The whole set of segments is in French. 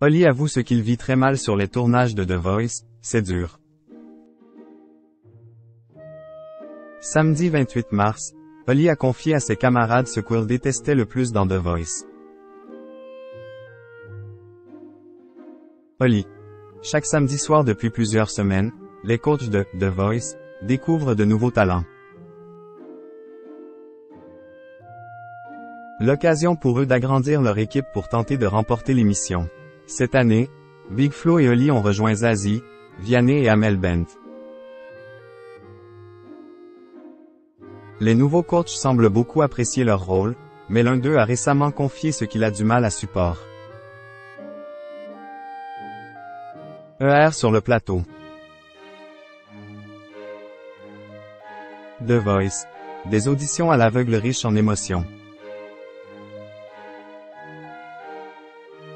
Oli avoue ce qu'il vit très mal sur les tournages de The Voice, c'est dur. Samedi 28 mars, Oli a confié à ses camarades ce qu'il détestait le plus dans The Voice. Oli. Chaque samedi soir depuis plusieurs semaines, les coachs de The Voice découvrent de nouveaux talents. L'occasion pour eux d'agrandir leur équipe pour tenter de remporter l'émission. Cette année, Big Flo et Oli ont rejoint Zazie, Vianney et Amel Bent. Les nouveaux coachs semblent beaucoup apprécier leur rôle, mais l'un d'eux a récemment confié ce qu'il a du mal à supporter. ER sur le plateau. The Voice. Des auditions à l'aveugle riches en émotions.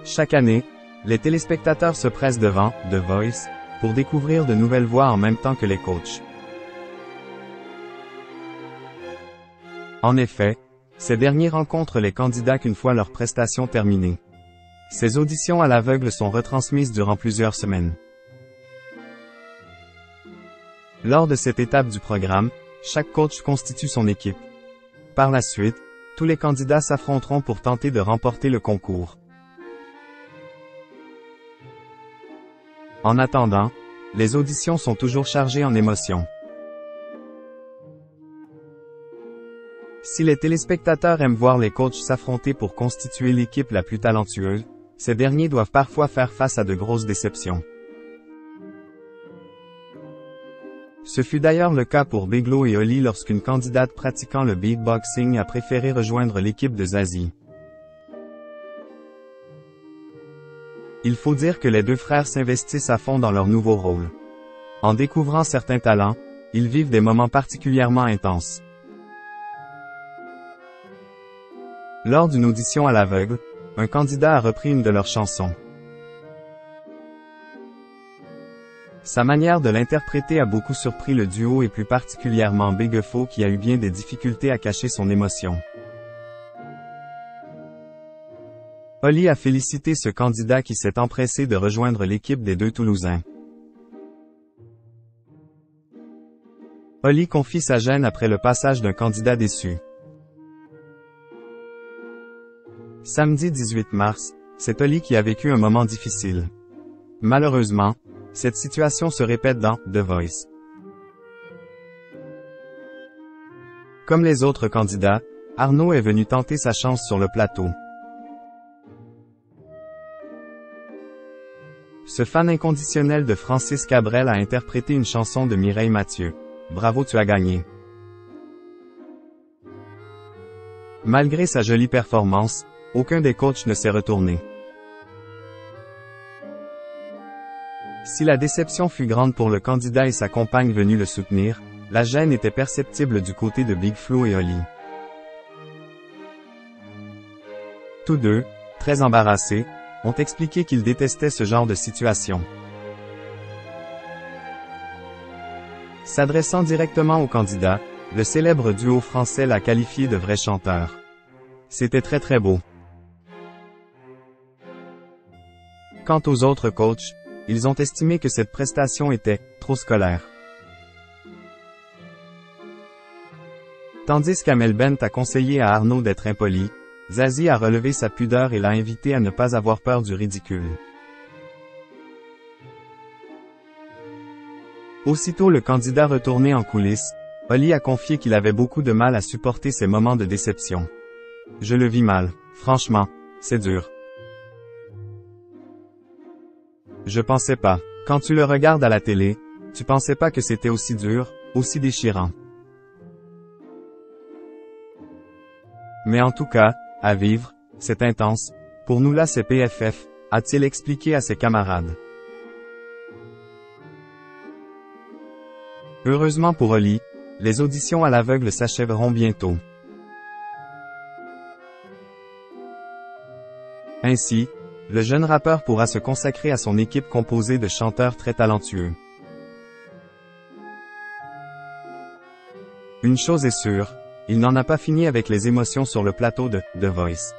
Chaque année, les téléspectateurs se pressent devant The Voice pour découvrir de nouvelles voix en même temps que les coachs. En effet, ces derniers rencontrent les candidats qu'une fois leur prestation terminée. Ces auditions à l'aveugle sont retransmises durant plusieurs semaines. Lors de cette étape du programme, chaque coach constitue son équipe. Par la suite, tous les candidats s'affronteront pour tenter de remporter le concours. En attendant, les auditions sont toujours chargées en émotions. Si les téléspectateurs aiment voir les coachs s'affronter pour constituer l'équipe la plus talentueuse, ces derniers doivent parfois faire face à de grosses déceptions. Ce fut d'ailleurs le cas pour Big Flo et Oli lorsqu'une candidate pratiquant le beatboxing a préféré rejoindre l'équipe de Zazie. Il faut dire que les deux frères s'investissent à fond dans leur nouveau rôle. En découvrant certains talents, ils vivent des moments particulièrement intenses. Lors d'une audition à l'aveugle, un candidat a repris une de leurs chansons. Sa manière de l'interpréter a beaucoup surpris le duo et plus particulièrement Big Flo qui a eu bien des difficultés à cacher son émotion. Oli a félicité ce candidat qui s'est empressé de rejoindre l'équipe des deux Toulousains. Oli confie sa gêne après le passage d'un candidat déçu. Samedi 18 mars, c'est Oli qui a vécu un moment difficile. Malheureusement, cette situation se répète dans The Voice. Comme les autres candidats, Arnaud est venu tenter sa chance sur le plateau. Ce fan inconditionnel de Francis Cabrel a interprété une chanson de Mireille Mathieu. Bravo, tu as gagné. Malgré sa jolie performance, aucun des coachs ne s'est retourné. Si la déception fut grande pour le candidat et sa compagne venue le soutenir, la gêne était perceptible du côté de Big Flo et Oli. Tous deux, très embarrassés, ont expliqué qu'ils détestaient ce genre de situation. S'adressant directement au candidat, le célèbre duo français l'a qualifié de vrai chanteur. C'était très beau. Quant aux autres coachs, ils ont estimé que cette prestation était trop scolaire. Tandis qu'Amel Bent a conseillé à Arnaud d'être impoli, Zazie a relevé sa pudeur et l'a invité à ne pas avoir peur du ridicule. Aussitôt le candidat retourné en coulisses, Oli a confié qu'il avait beaucoup de mal à supporter ces moments de déception. Je le vis mal, franchement, c'est dur. Je pensais pas. Quand tu le regardes à la télé, tu pensais pas que c'était aussi dur, aussi déchirant. Mais en tout cas, à vivre, c'est intense. Pour nous là c'est PFF, a-t-il expliqué à ses camarades. Heureusement pour Oli, les auditions à l'aveugle s'achèveront bientôt. Ainsi, le jeune rappeur pourra se consacrer à son équipe composée de chanteurs très talentueux. Une chose est sûre, il n'en a pas fini avec les émotions sur le plateau de The Voice.